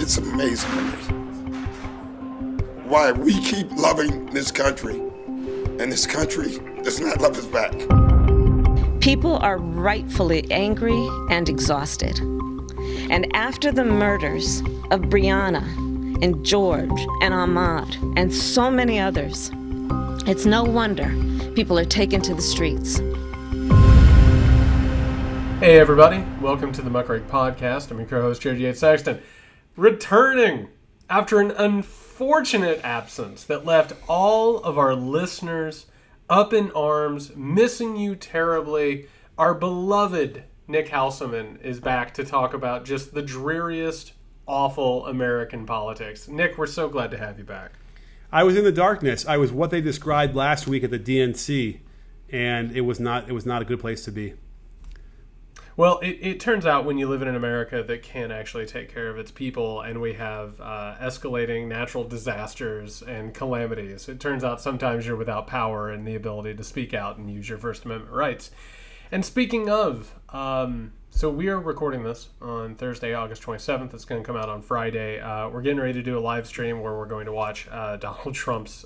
It's amazing to me why we keep loving this country, and this country does not love us back. People are rightfully angry and exhausted. And after the murders of Brianna and George and Ahmaud and so many others, it's no wonder people are taken to the streets. Hey everybody, welcome to the Muckrake Podcast. I'm your co-host, Yates, Sexton. Returning after an unfortunate absence that left all of our listeners up in arms, missing you terribly, our beloved Nick Hauselman is back to talk about just the dreariest, awful American politics. Nick, we're so glad to have you back. I was in the darkness. I was what they described last week at the DNC, and it was not a good place to be. Well, it turns out when you live in an America that can actually take care of its people, and we have escalating natural disasters and calamities, it turns out sometimes you're without power and the ability to speak out and use your First Amendment rights. And speaking of, so we are recording this on Thursday, August 27th. It's going to come out on Friday. We're getting ready to do a live stream where we're going to watch Donald Trump's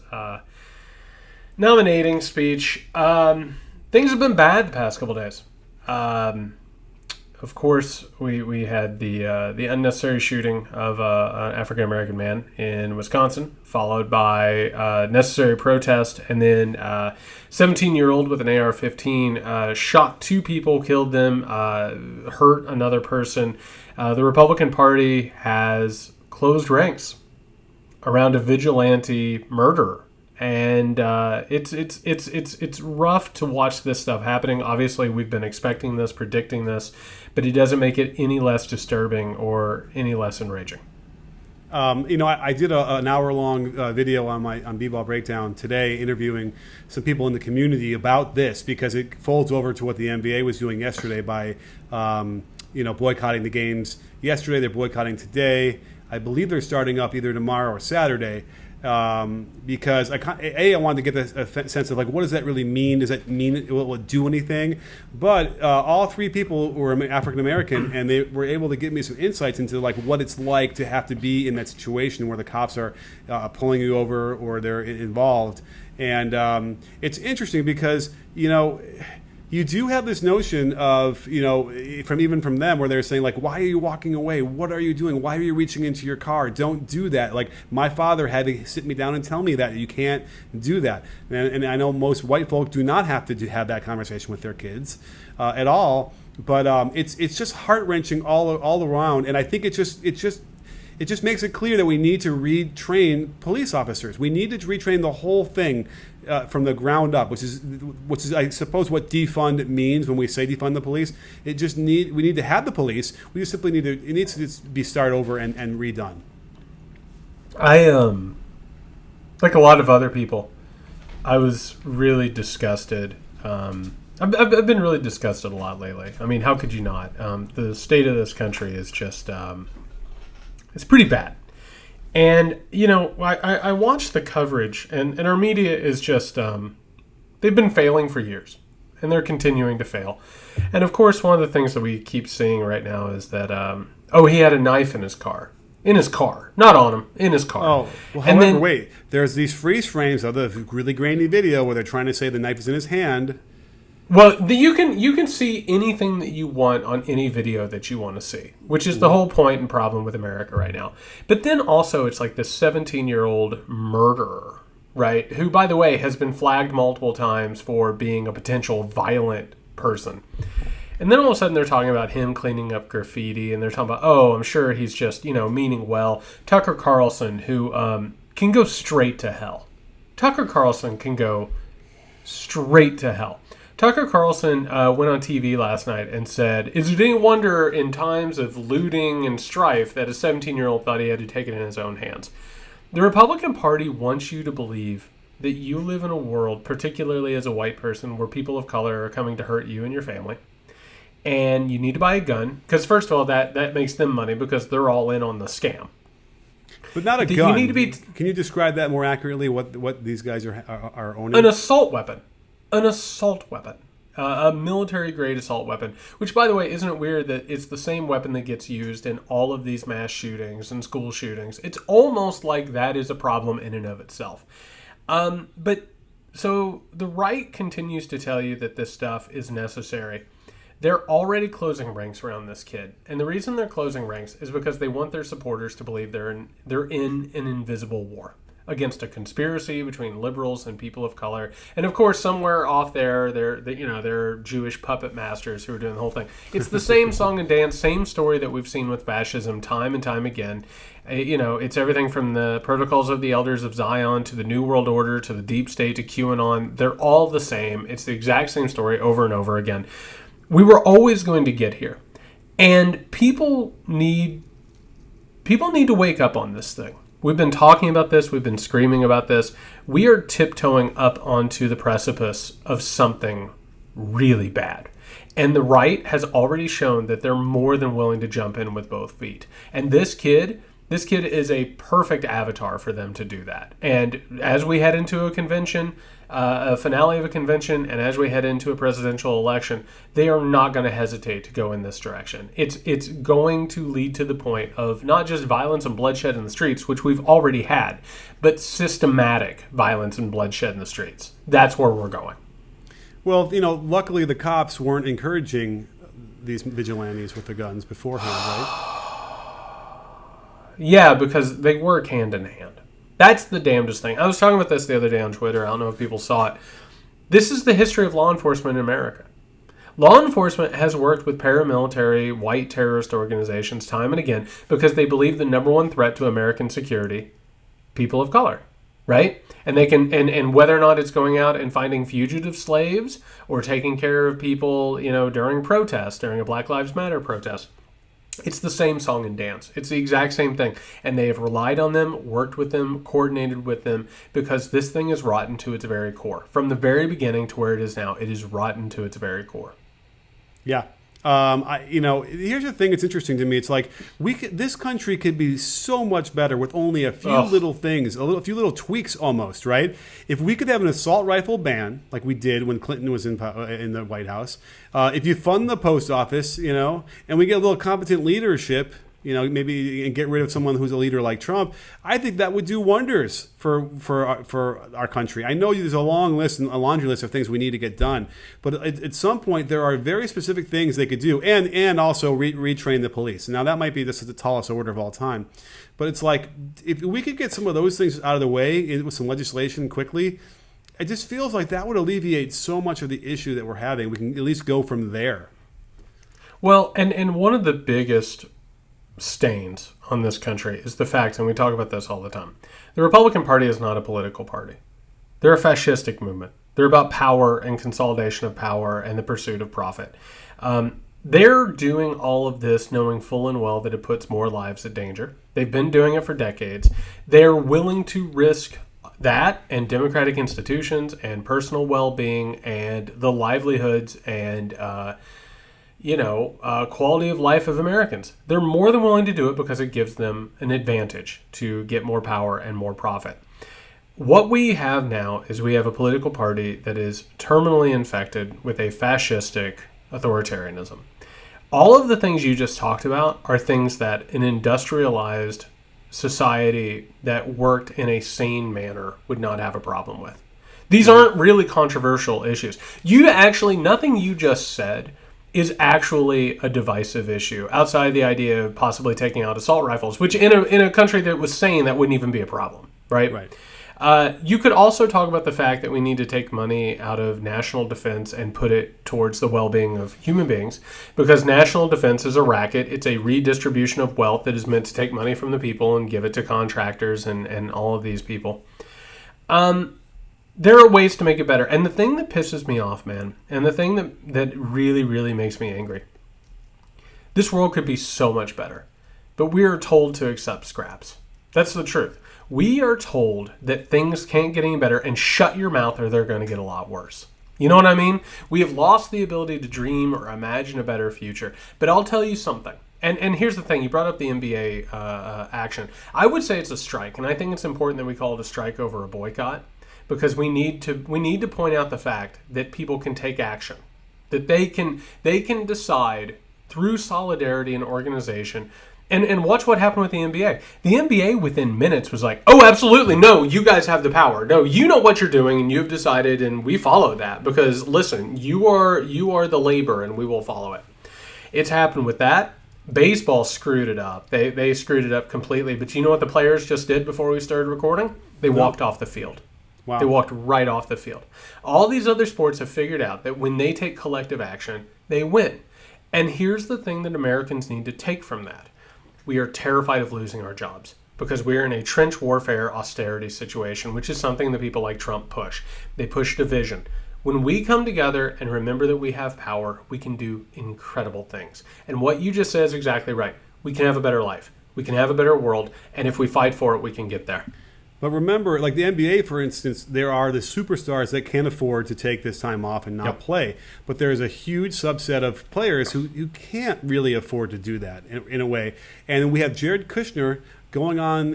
nominating speech. Things have been bad the past couple days. Of course, we had the unnecessary shooting of an African-American man in Wisconsin, followed by necessary protest, and then 17-year-old with an AR-15 shot two people, killed them, hurt another person. The Republican Party has closed ranks around a vigilante murderer. And it's rough to watch this stuff happening. Obviously, we've been expecting this, predicting this, but it doesn't make it any less disturbing or any less enraging. I did an hour-long video on B-Ball Breakdown today, interviewing some people in the community about this, because it folds over to what the NBA was doing yesterday by boycotting the games yesterday. They're boycotting today. I believe they're starting up either tomorrow or Saturday. Because I wanted to get a sense of, like, what does that really mean? Does that mean will it do anything? But all three people were African American, and they were able to give me some insights into, like, what it's like to have to be in that situation where the cops are pulling you over or they're involved. And it's interesting because you do have this notion of, from them, where they're saying, like, why are you walking away? What are you doing? Why are you reaching into your car? Don't do that. Like, my father had to sit me down and tell me that you can't do that. And I know most white folk do not have to have that conversation with their kids at all. But it's just heart-wrenching all around. And I think it just makes it clear that we need to retrain police officers. We need to retrain the whole thing from the ground up, which is I suppose what defund means when we say defund the police. We need to have the police. We just simply it needs to be started over and redone. I like a lot of other people, I was really disgusted. I've been really disgusted a lot lately. I mean, how could you not? The state of this country is just it's pretty bad. And, I watched the coverage, and our media is just, they've been failing for years, and they're continuing to fail. And, of course, one of the things that we keep seeing right now is that, he had a knife in his car. In his car. Not on him. In his car. Oh, well, however, wait. There's these freeze frames of the really grainy video where they're trying to say the knife is in his hand. Well, you can see anything that you want on any video that you want to see, which is the whole point and problem with America right now. But then also it's like this 17-year-old murderer, right, who, by the way, has been flagged multiple times for being a potential violent person. And then all of a sudden they're talking about him cleaning up graffiti, and they're talking about, I'm sure he's just, meaning well. Tucker Carlson, who can go straight to hell. Tucker Carlson can go straight to hell. Tucker Carlson went on TV last night and said, is it any wonder in times of looting and strife that a 17-year-old thought he had to take it in his own hands? The Republican Party wants you to believe that you live in a world, particularly as a white person, where people of color are coming to hurt you and your family. And you need to buy a gun, because first of all, that makes them money because they're all in on the scam. But not a gun. Can you describe that more accurately, what these guys are owning? An assault weapon. An assault weapon. a military-grade assault weapon, which, by the way, isn't it weird that it's the same weapon that gets used in all of these mass shootings and school shootings? It's almost like that is a problem in and of itself. But so the right continues to tell you that this stuff is necessary. They're already closing ranks around this kid. And the reason they're closing ranks is because they want their supporters to believe they're in an invisible war against a conspiracy between liberals and people of color. And of course, somewhere off there, they're Jewish puppet masters who are doing the whole thing. It's the same song and dance, same story that we've seen with fascism time and time again. It's everything from the Protocols of the Elders of Zion to the New World Order to the Deep State to QAnon. They're all the same. It's the exact same story over and over again. We were always going to get here. And people need to wake up on this thing. We've been talking about this. We've been screaming about this. We are tiptoeing up onto the precipice of something really bad. And the right has already shown that they're more than willing to jump in with both feet. And this kid is a perfect avatar for them to do that. And as we head into a convention, a finale of a convention, and as we head into a presidential election, they are not going to hesitate to go in this direction. It's going to lead to the point of not just violence and bloodshed in the streets, which we've already had, but systematic violence and bloodshed in the streets. That's where we're going. Well, luckily the cops weren't encouraging these vigilantes with the guns beforehand, right? Yeah, because they work hand in hand. That's the damnedest thing. I was talking about this the other day on Twitter. I don't know if people saw it. This is the history of law enforcement in America. Law enforcement has worked with paramilitary white terrorist organizations time and again because they believe the number one threat to American security, people of color, right? And they can, and whether or not it's going out and finding fugitive slaves or taking care of people, during protests, during a Black Lives Matter protest. It's the same song and dance. It's the exact same thing. And they have relied on them, worked with them, coordinated with them, because this thing is rotten to its very core. From the very beginning to where it is now, it is rotten to its very core. Yeah. Here's the thing that's interesting to me. It's like this country could be so much better with only a few little things, a few little tweaks almost, right? If we could have an assault rifle ban like we did when Clinton was in the White House, if you fund the post office, and we get a little competent leadership, maybe and get rid of someone who's a leader like Trump, I think that would do wonders for our country. I know there's a long list and a laundry list of things we need to get done, but at some point there are very specific things they could do, and also retrain the police. Now that might be the tallest order of all time, but it's like if we could get some of those things out of the way with some legislation quickly, it just feels like that would alleviate so much of the issue that we're having. We can at least go from there. Well, and one of the biggest stains on this country is the fact, and we talk about this all the time, the Republican Party is not a political party. They're a fascistic movement. They're about power and consolidation of power and the pursuit of profit. They're doing all of this knowing full and well that it puts more lives at danger. They've been doing it for decades. They're willing to risk that and democratic institutions and personal well-being and the livelihoods and quality of life of Americans. They're more than willing to do it because it gives them an advantage to get more power and more profit. What we have now is we have a political party that is terminally infected with a fascistic authoritarianism. All of the things you just talked about are things that an industrialized society that worked in a sane manner would not have a problem with. These aren't really controversial issues. Nothing you just said is actually a divisive issue outside the idea of possibly taking out assault rifles, which in a country that was sane, that wouldn't even be a problem, right? Right. You could also talk about the fact that we need to take money out of national defense and put it towards the well-being of human beings, because national defense is a racket. It's a redistribution of wealth that is meant to take money from the people and give it to contractors and all of these people. There are ways to make it better. And the thing that pisses me off, man, and the thing that really, really makes me angry, this world could be so much better, but we are told to accept scraps. That's the truth. We are told that things can't get any better and shut your mouth or they're going to get a lot worse. You know what I mean? We have lost the ability to dream or imagine a better future. But I'll tell you something. And here's the thing. You brought up the NBA action. I would say it's a strike, and I think it's important that we call it a strike over a boycott, because we need to point out the fact that people can take action. that they can decide through solidarity and organization. And watch what happened with the NBA. The NBA within minutes was like, oh, absolutely, no, you guys have the power. No, you know what you're doing, and you've decided, and we follow that. Because, listen, you are the labor, and we will follow it. It's happened with that. Baseball screwed it up. They screwed it up completely. But you know what the players just did before we started recording? They walked off the field. Wow. They walked right off the field. All these other sports have figured out that when they take collective action, they win. And here's the thing that Americans need to take from that. We are terrified of losing our jobs because we're in a trench warfare austerity situation, which is something that people like Trump push. They push division. When we come together and remember that we have power, we can do incredible things. And what you just said is exactly right. We can have a better life. We can have a better world. And if we fight for it, we can get there. But remember, like the NBA, for instance, there are the superstars that can afford to take this time off and not play. But there's a huge subset of players who can't really afford to do that in a way. And we have Jared Kushner going on,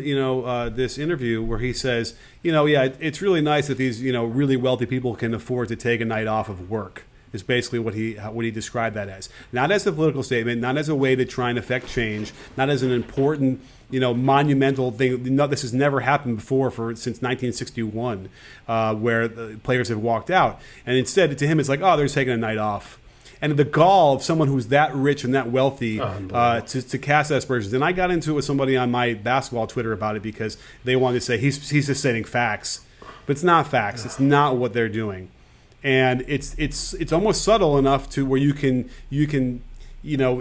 this interview where he says, it's really nice that these, really wealthy people can afford to take a night off of work. Is basically what he described that as. Not as a political statement, not as a way to try and affect change, not as an important, monumental thing. No, this has never happened before since 1961, where the players have walked out. And instead, to him, it's like, oh, they're just taking a night off. And the gall of someone who's that rich and that wealthy to cast aspersions. And I got into it with somebody on my basketball Twitter about it because they wanted to say he's just stating facts. But it's not facts. It's not what they're doing. And it's almost subtle enough to where you can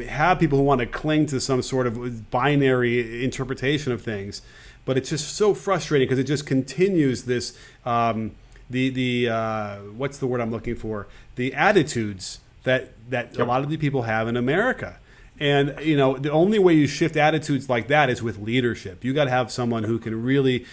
have people who want to cling to some sort of binary interpretation of things, but it's just so frustrating because it just continues this what's the word I'm looking for, the attitudes that a lot of the people have in America. And the only way you shift attitudes like that is with leadership. You got to have someone who can really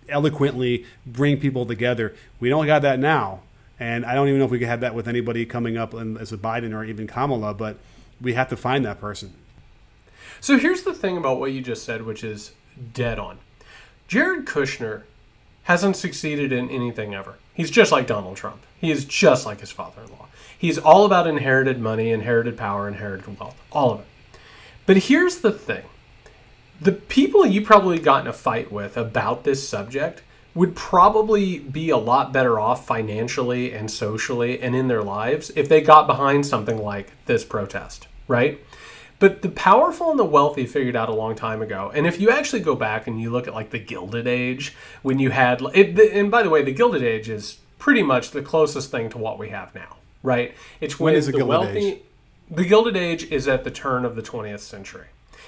eloquently bring people together. We don't got that now, and I don't even know if we could have that with anybody coming up as a Biden or even Kamala, but we have to find that person. So here's the thing about what you just said, which is dead on. Jared Kushner hasn't succeeded in anything ever. He's just like Donald Trump. He is just like his father-in-law. He's all about inherited money, inherited power, inherited wealth, all of it. But here's the thing. The people you probably got in a fight with about this subject would probably be a lot better off financially and socially and in their lives if they got behind something like this protest, right? But the powerful and the wealthy figured out a long time ago. And if you actually go back and you look at like the Gilded Age, when you had, and by the way, the Gilded Age is pretty much the closest thing to what we have now, right? It's when is the the Gilded wealthy. Age? The Gilded Age is at the turn of the 20th century.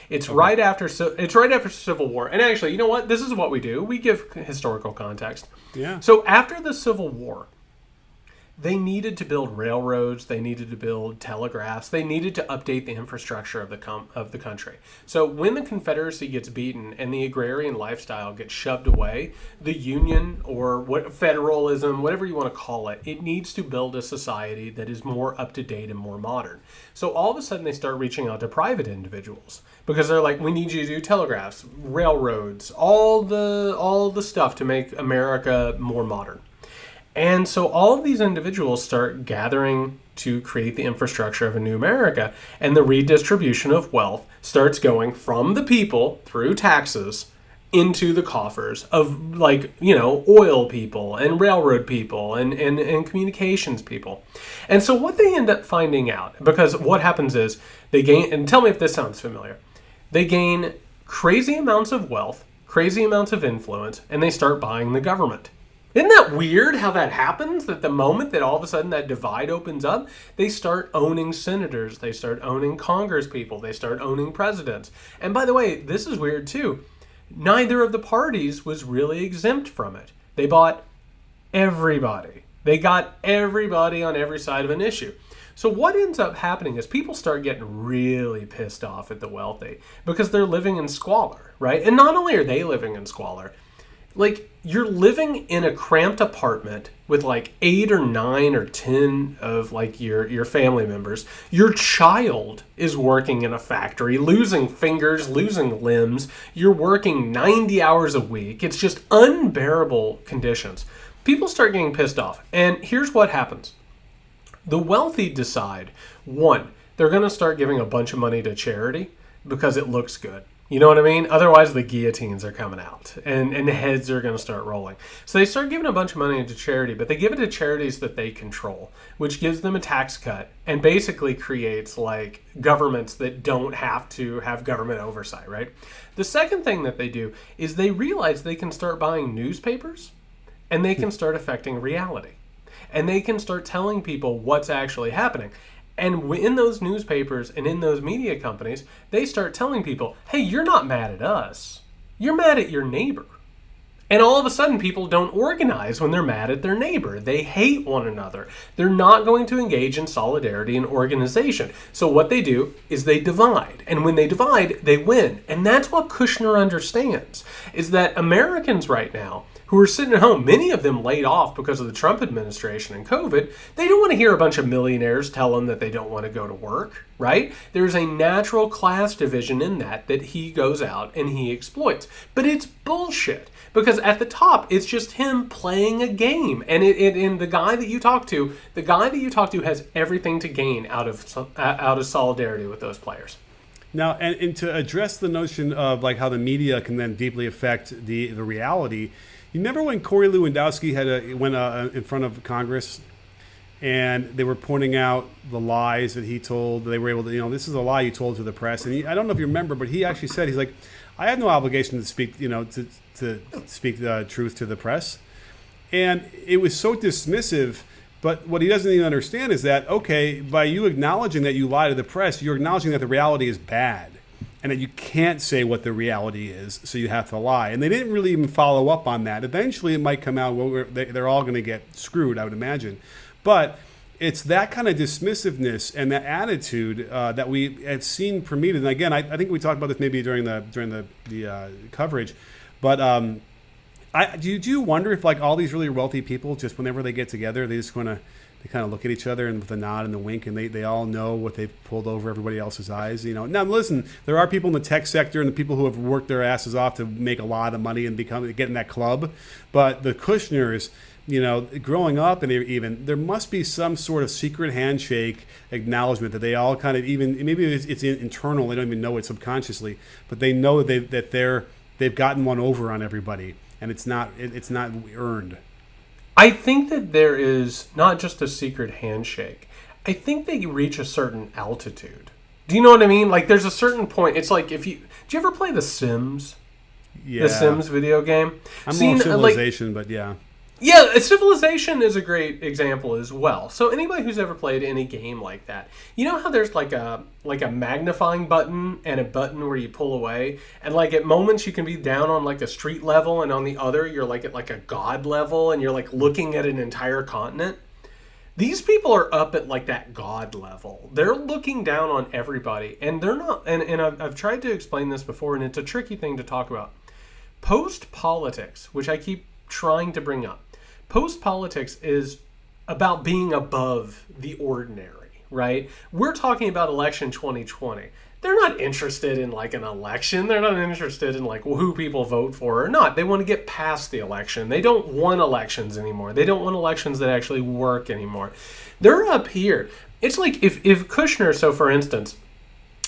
It's right after Civil War. And actually, you know what? This is what we do. We give historical context. Yeah. So after the Civil War, they needed to build railroads. They needed to build telegraphs. They needed to update the infrastructure of the country. So when the Confederacy gets beaten and the agrarian lifestyle gets shoved away, the Union or federalism, whatever you want to call it, it needs to build a society that is more up to date and more modern. So all of a sudden they start reaching out to private individuals because they're like, we need you to do telegraphs, railroads, all the stuff to make America more modern. And so all of these individuals start gathering to create the infrastructure of a new America. And the redistribution of wealth starts going from the people through taxes into the coffers of oil people and railroad people and communications people. And so what they end up finding out, because what happens is they gain, and tell me if this sounds familiar, they gain crazy amounts of wealth, crazy amounts of influence, and they start buying the government. Isn't that weird how that happens? That the moment that all of a sudden that divide opens up, they start owning senators, they start owning congresspeople, they start owning presidents. And by the way, this is weird too. Neither of the parties was really exempt from it. They bought everybody. They got everybody on every side of an issue. So what ends up happening is people start getting really pissed off at the wealthy because they're living in squalor, right? And not only are they living in squalor, like, you're living in a cramped apartment with like 8 or 9 or 10 of like your family members. Your child is working in a factory, losing fingers, losing limbs. You're working 90 hours a week. It's just unbearable conditions. People start getting pissed off. And here's what happens. The wealthy decide, one, they're going to start giving a bunch of money to charity because it looks good. You know what I mean? Otherwise, the guillotines are coming out and the heads are going to start rolling. So they start giving a bunch of money to charity, but they give it to charities that they control, which gives them a tax cut and basically creates like governments that don't have to have government oversight, right? The second thing that they do is they realize they can start buying newspapers and they can start affecting reality. And they can start telling people what's actually happening. And in those newspapers and in those media companies, they start telling people, hey, you're not mad at us. You're mad at your neighbor. And all of a sudden, people don't organize when they're mad at their neighbor. They hate one another. They're not going to engage in solidarity and organization. So what they do is they divide. And when they divide, they win. And that's what Kushner understands, is that Americans right now, who are sitting at home, many of them laid off because of the Trump administration and COVID, they don't want to hear a bunch of millionaires tell them that they don't want to go to work, right? There's a natural class division in that he goes out and he exploits. But it's bullshit, because at the top, it's just him playing a game. And and the guy that you talk to, has everything to gain out of solidarity with those players. Now, and to address the notion of like how the media can then deeply affect the reality, you remember when Corey Lewandowski went in front of Congress and they were pointing out the lies that he told? They were able to, this is a lie you told to the press. And I don't know if you remember, but he actually said, he's like, I have no obligation to speak, to speak the truth to the press. And it was so dismissive. But what he doesn't even understand is that, okay, by you acknowledging that you lie to the press, you're acknowledging that the reality is bad and that you can't say what the reality is, so you have to lie. And they didn't really even follow up on that. Eventually, it might come out, well, they're all going to get screwed, I would imagine. But it's that kind of dismissive and that attitude that we have seen permeated. And again, I think we talked about this maybe during the coverage, but do you wonder if like all these really wealthy people, just whenever they get together, they kind of look at each other and with a nod and a wink, and they all know what they've pulled over everybody else's eyes. Now listen, there are people in the tech sector and the people who have worked their asses off to make a lot of money and get in that club. But the Kushners, growing up, and even there must be some sort of secret handshake acknowledgement that they all kind of, even maybe it's internal, they don't even know it subconsciously, but they know that they've gotten one over on everybody, and it's not earned. I think that there is not just a secret handshake. I think they reach a certain altitude. Do you know what I mean? Like, there's a certain point. It's like did you ever play The Sims? Yeah. The Sims video game? I'm more Civilization, but yeah. Yeah, Civilization is a great example as well. So anybody who's ever played any game like that, you know how there's like a magnifying button and a button where you pull away, and like at moments you can be down on like a street level, and on the other you're like at like a god level, and you're like looking at an entire continent. These people are up at like that god level. They're looking down on everybody, and they're not. And I've tried to explain this before, and it's a tricky thing to talk about. Post-politics, which I keep trying to bring up. Post-politics is about being above the ordinary, right? We're talking about election 2020. They're not interested in like an election. They're not interested in like who people vote for or not. They want to get past the election. They don't want elections anymore. They don't want elections that actually work anymore. They're up here. It's like if Kushner, so for instance,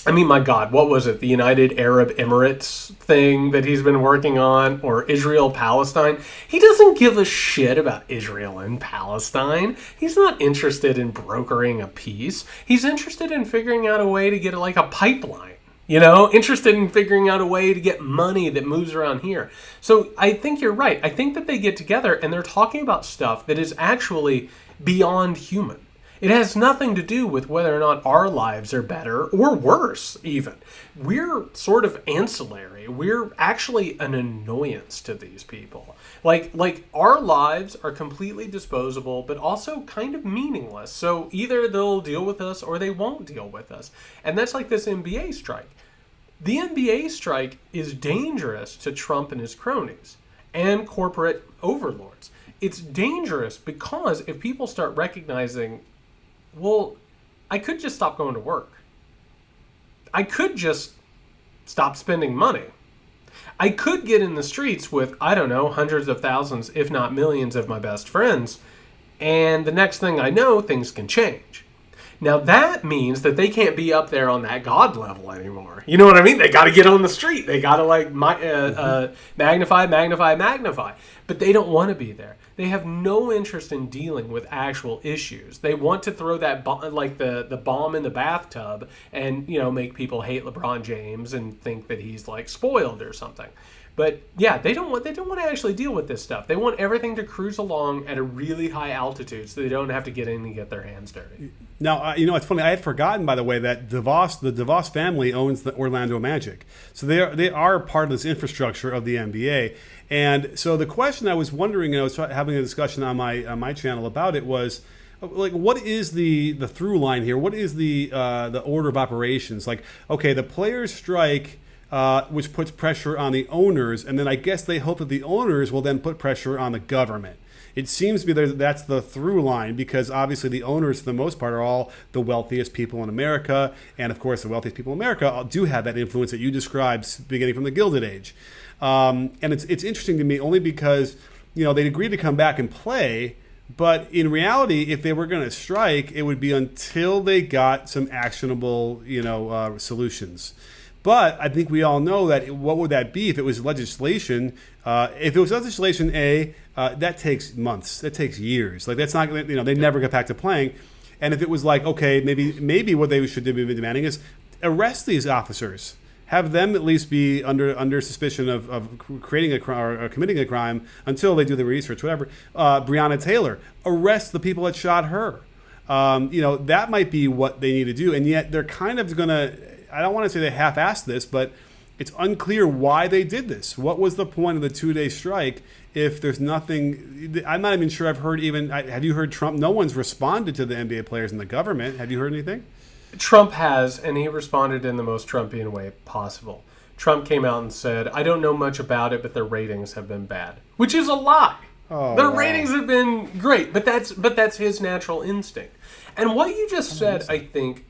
I mean, my God, what was it? The United Arab Emirates thing that he's been working on, or Israel-Palestine. He doesn't give a shit about Israel and Palestine. He's not interested in brokering a peace. He's interested in figuring out a way to get like a pipeline, interested in figuring out a way to get money that moves around here. So I think you're right. I think that they get together and they're talking about stuff that is actually beyond human. It has nothing to do with whether or not our lives are better or worse, even. We're sort of ancillary. We're actually an annoyance to these people. Like our lives are completely disposable, but also kind of meaningless. So either they'll deal with us or they won't deal with us. And that's like this NBA strike. The NBA strike is dangerous to Trump and his cronies and corporate overlords. It's dangerous because if people start recognizing, well, I could just stop going to work. I could just stop spending money. I could get in the streets with, I don't know, hundreds of thousands, if not millions of my best friends And the next thing I know, things can change. Now that means that they can't be up there on that God level anymore. You know what I mean? They got to get on the street. They got to magnify. But they don't want to be there. They have no interest in dealing with actual issues. They want to throw that the bomb in the bathtub and, make people hate LeBron James and think that he's like spoiled or something. But yeah, they don't want to actually deal with this stuff. They want everything to cruise along at a really high altitude so they don't have to get in and get their hands dirty. Now, it's funny. I had forgotten, by the way, that the DeVos family owns the Orlando Magic. So they are part of this infrastructure of the NBA. And so the question I was wondering, I was having a discussion on my channel about it, was like, what is the through line here? What is the order of operations? Like, okay, the players strike, which puts pressure on the owners, and then I guess they hope that the owners will then put pressure on the government. It seems to be that's the through line, because obviously the owners, for the most part, are all the wealthiest people in America, and of course the wealthiest people in America do have that influence that you described beginning from the Gilded Age. And it's interesting to me only because they'd agree to come back and play, but in reality, if they were going to strike, it would be until they got some actionable solutions. But I think we all know that what would that be if it was legislation? If it was legislation, that takes months. That takes years. Like, that's not, they never get back to playing. And if it was like, okay, maybe what they should be demanding is arrest these officers, have them at least be under suspicion of creating a crime or committing a crime until they do the research, whatever. Breonna Taylor, arrest the people that shot her. That might be what they need to do. And yet they're kind of going to, I don't want to say they half-assed this, but it's unclear why they did this. What was the point of the 2-day strike if there's nothing? I'm not even sure I've heard have you heard Trump? No one's responded to the NBA players in the government. Have you heard anything? Trump has, and he responded in the most Trumpian way possible. Trump came out and said, I don't know much about it, but their ratings have been bad. Which is a lie. Their ratings have been great, but that's his natural instinct. And what you just said, I think,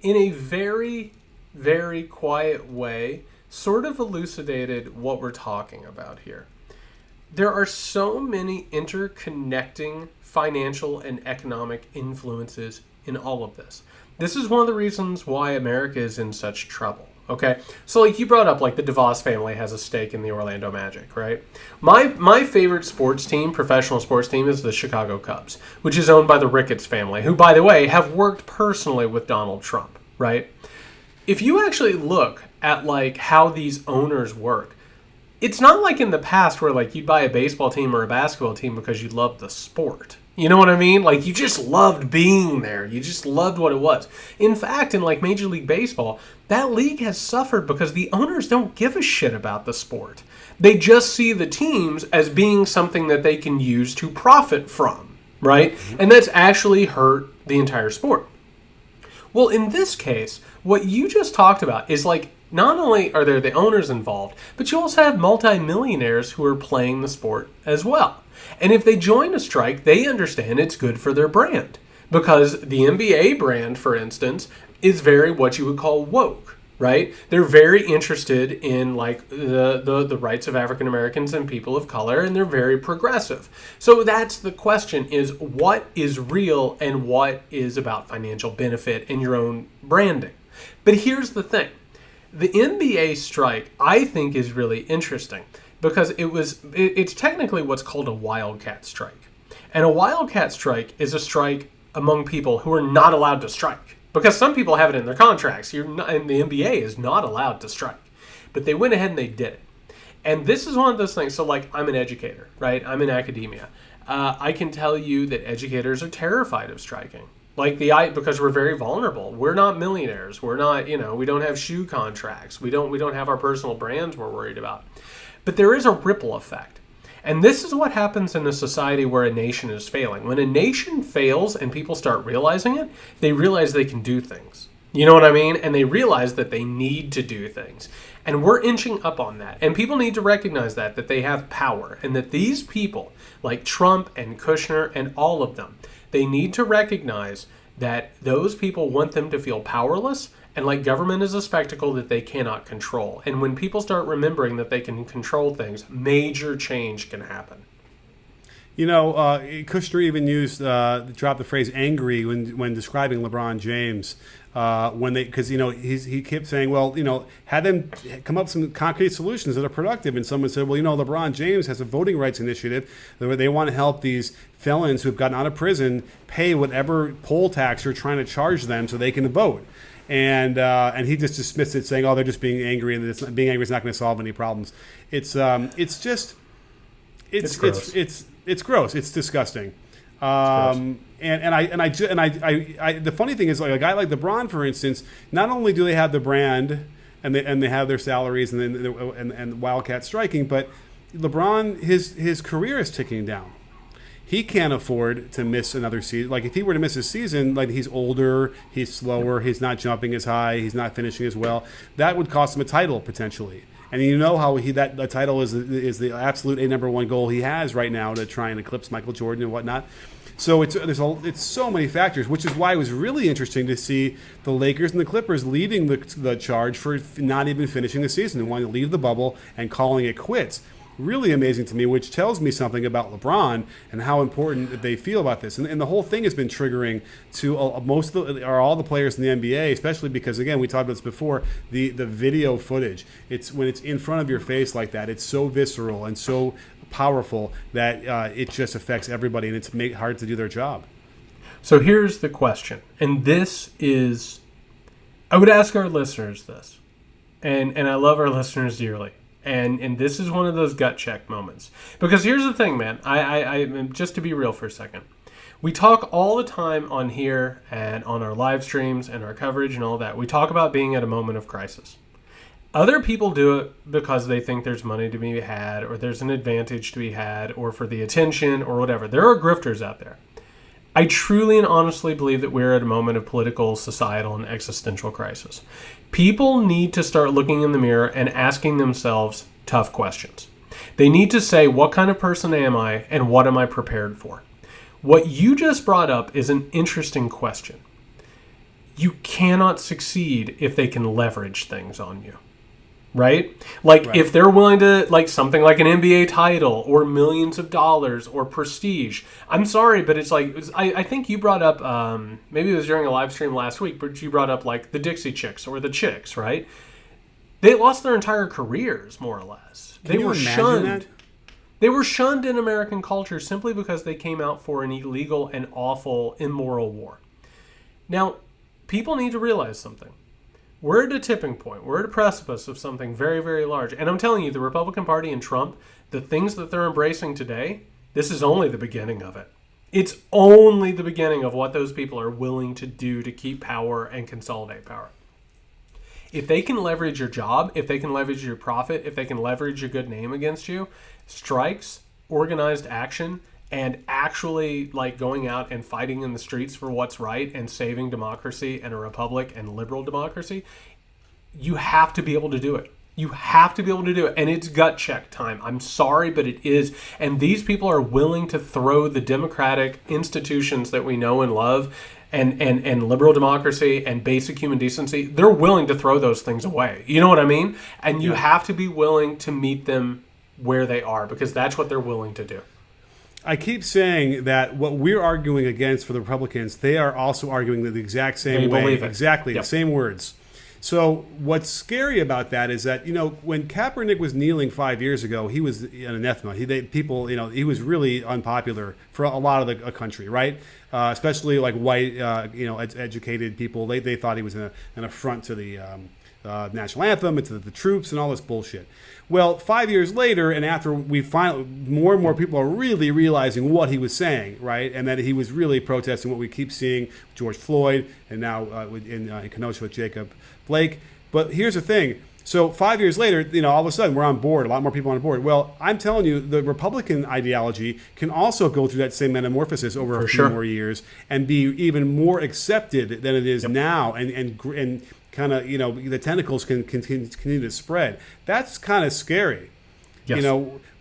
in a very, very quiet way, sort of elucidated what we're talking about here. There are so many interconnecting financial and economic influences in all of this. This is one of the reasons why America is in such trouble. Okay, so like you brought up, like the DeVos family has a stake in the Orlando Magic, right? My favorite sports team, professional sports team, is the Chicago Cubs, which is owned by the Ricketts family, who, by the way, have worked personally with Donald Trump, right? If you actually look at like how these owners work, it's not like in the past where like you'd buy a baseball team or a basketball team because you loved the sport. You know what I mean? Like, you just loved being there. You just loved what it was. In fact, in like Major League Baseball, that league has suffered because the owners don't give a shit about the sport. They just see the teams as being something that they can use to profit from, right? And that's actually hurt the entire sport. Well, in this case, what you just talked about is like, not only are there the owners involved, but you also have multimillionaires who are playing the sport as well. And if they join a strike, they understand it's good for their brand. Because the NBA brand, for instance, is very what you would call woke, right? They're very interested in like the rights of African Americans and people of color, and they're very progressive. So that's the question, is what is real and what is about financial benefit and your own branding. But here's the thing. The NBA strike, I think, is really interesting because it's technically what's called a wildcat strike. And a wildcat strike is a strike among people who are not allowed to strike. Because some people have it in their contracts, and the NBA is not allowed to strike. But they went ahead and they did it. And this is one of those things, so like I'm an educator, right? I'm in academia. I can tell you that educators are terrified of striking. Because we're very vulnerable. We're not millionaires. We're not, we don't have shoe contracts. We don't have our personal brands we're worried about. But there is a ripple effect. And this is what happens in a society where a nation is failing. When a nation fails and people start realizing it, they realize they can do things. You know what I mean? And they realize that they need to do things. And we're inching up on that. And people need to recognize that they have power. And that these people, like Trump and Kushner and all of them, they need to recognize that those people want them to feel powerless, and like government is a spectacle that they cannot control. And when people start remembering that they can control things, major change can happen. Kushner even dropped the phrase "angry" when describing LeBron James. Because he kept saying, well, had them come up with some concrete solutions that are productive. And someone said, well, LeBron James has a voting rights initiative where they want to help these felons who've gotten out of prison pay whatever poll tax you're trying to charge them so they can vote. And he just dismissed it, saying, oh, they're just being angry, and being angry is not going to solve any problems. It's gross. It's gross. It's disgusting. The funny thing is, like a guy like LeBron, for instance, not only do they have the brand and they have their salaries and Wildcat striking, but LeBron, his career is ticking down. He can't afford to miss another season. Like if he were to miss a season, like he's older, he's slower, he's not jumping as high, he's not finishing as well. That would cost him a title potentially. And how that title is the absolute number one goal he has right now to try and eclipse Michael Jordan and whatnot. So it's so many factors, which is why it was really interesting to see the Lakers and the Clippers leading the charge for not even finishing the season and wanting to leave the bubble and calling it quits. Really amazing to me, which tells me something about LeBron and how important they feel about this. And the whole thing has been triggering to all the players in the NBA, especially because, again, we talked about this before, the video footage. It's when it's in front of your face like that, it's so visceral and so powerful that it just affects everybody, and it's hard to do their job. So here's the question, and this is, I would ask our listeners this, and I love our listeners dearly. And this is one of those gut check moments. Because here's the thing, man. I just to be real for a second. We talk all the time on here and on our live streams and our coverage and all that. We talk about being at a moment of crisis. Other people do it because they think there's money to be had or there's an advantage to be had or for the attention or whatever. There are grifters out there. I truly and honestly believe that we're at a moment of political, societal, and existential crisis. People need to start looking in the mirror and asking themselves tough questions. They need to say, what kind of person am I and what am I prepared for? What you just brought up is an interesting question. You cannot succeed if they can leverage things on you. Right? Like if they're willing to, like something like an NBA title or millions of dollars or prestige. I'm sorry, but it's like, I think you brought up, maybe it was during a live stream last week, but you brought up like the Dixie Chicks or the Chicks, right? They lost their entire careers, more or less. They were shunned. That? They were shunned in American culture simply because they came out for an illegal and awful, immoral war. Now, people need to realize something. We're at a tipping point. We're at a precipice of something very, very large. And I'm telling you, the Republican Party and Trump, the things that they're embracing today, this is only the beginning of it. It's only the beginning of what those people are willing to do to keep power and consolidate power. If they can leverage your job, if they can leverage your profit, if they can leverage your good name against you, strikes, organized action, and actually like going out and fighting in the streets for what's right and saving democracy and a republic and liberal democracy, you have to be able to do it. You have to be able to do it. And it's gut check time. I'm sorry, but it is. And these people are willing to throw the democratic institutions that we know and love and liberal democracy and basic human decency. They're willing to throw those things away. You know what I mean? And you have to be willing to meet them where they are because that's what they're willing to do. I keep saying that what we're arguing against for the Republicans, they are also arguing the exact same way. Exactly, the same words. So what's scary about that is that, when Kaepernick was kneeling 5 years ago, he was an anathema. He was really unpopular for a lot of the country, right? Especially like white, educated people. They thought he was an affront to the national anthem and to the troops and all this bullshit. Well, 5 years later, and after we finally, more and more people are really realizing what he was saying, right? And that he was really protesting what we keep seeing, George Floyd, and now in Kenosha with Jacob Blake. But here's the thing. So 5 years later, all of a sudden we're on board, a lot more people on board. Well, I'm telling you, the Republican ideology can also go through that same metamorphosis over a few more years and be even more accepted than it is now and kind of, the tentacles can continue to spread. That's kind of scary. Yes.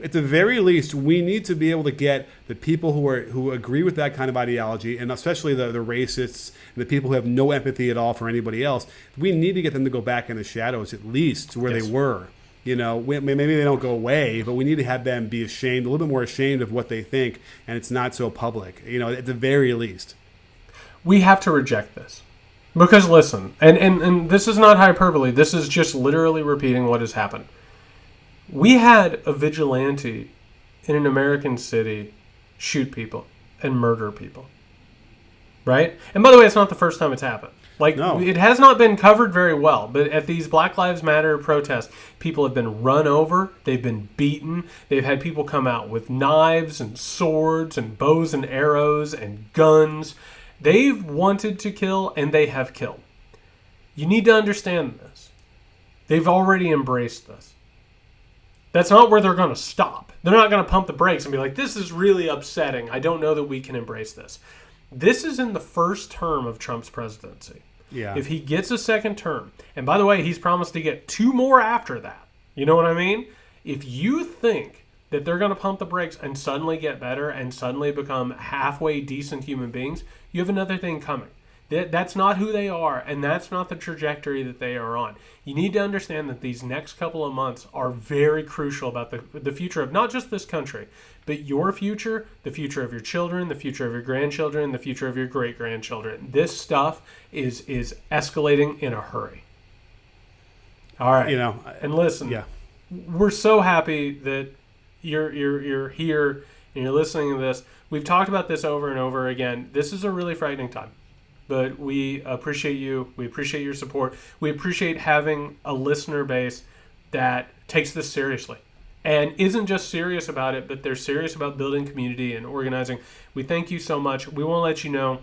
At the very least, we need to be able to get the people who agree with that kind of ideology, and especially the racists and the people who have no empathy at all for anybody else. We need to get them to go back in the shadows, at least to where they were, maybe they don't go away, but we need to have them be ashamed, a little bit more ashamed of what they think, and it's not so public, at the very least. We have to reject this. Because listen, and this is not hyperbole, this is just literally repeating what has happened. We had a vigilante in an American city shoot people and murder people. Right? And by the way, it's not the first time it's happened. No. It has not been covered very well, but at these Black Lives Matter protests, people have been run over, they've been beaten, they've had people come out with knives and swords and bows and arrows and guns. They've wanted to kill, and they have killed. You need to understand this. They've already embraced this. That's not where they're going to stop. They're not going to pump the brakes and be like, this is really upsetting. I don't know that we can embrace this. This is in the first term of Trump's presidency. Yeah. If he gets a second term, and by the way, he's promised to get 2 more after that. You know what I mean? If you think that they're going to pump the brakes and suddenly get better and suddenly become halfway decent human beings, you have another thing coming. That's not who they are, and that's not the trajectory that they are on. You need to understand that these next couple of months are very crucial about the future of not just this country, but your future, the future of your children, the future of your grandchildren, the future of your great-grandchildren. This stuff is escalating in a hurry. All right. And listen, yeah. We're so happy that you're here and you're listening to this. We've talked about this over and over again. This is a really frightening time. But we appreciate you. We appreciate your support. We appreciate having a listener base that takes this seriously and isn't just serious about it, but they're serious about building community and organizing. We thank you so much. We want to let you know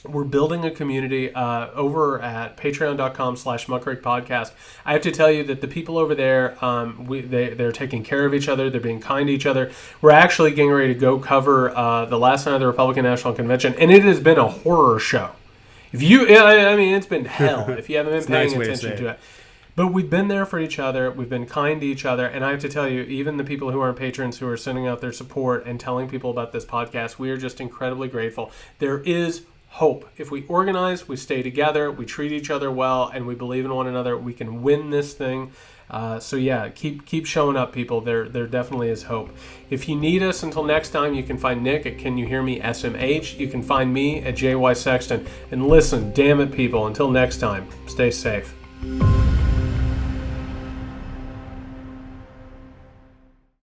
we're building a community over at patreon.com/muckrakepodcast. I have to tell you that the people over there, they're taking care of each other. They're being kind to each other. We're actually getting ready to go cover the last night of the Republican National Convention, and it has been a horror show. It's been hell if you haven't been paying attention to it. But we've been there for each other. We've been kind to each other. And I have to tell you, even the people who aren't patrons who are sending out their support and telling people about this podcast, we are just incredibly grateful. There is hope. If we organize, we stay together, we treat each other well, and we believe in one another, we can win this thing. Keep showing up, people. There definitely is hope. If you need us until next time, you can find Nick at Can You Hear Me SMH. You can find me at JY Sexton. And listen, damn it, people, until next time, stay safe.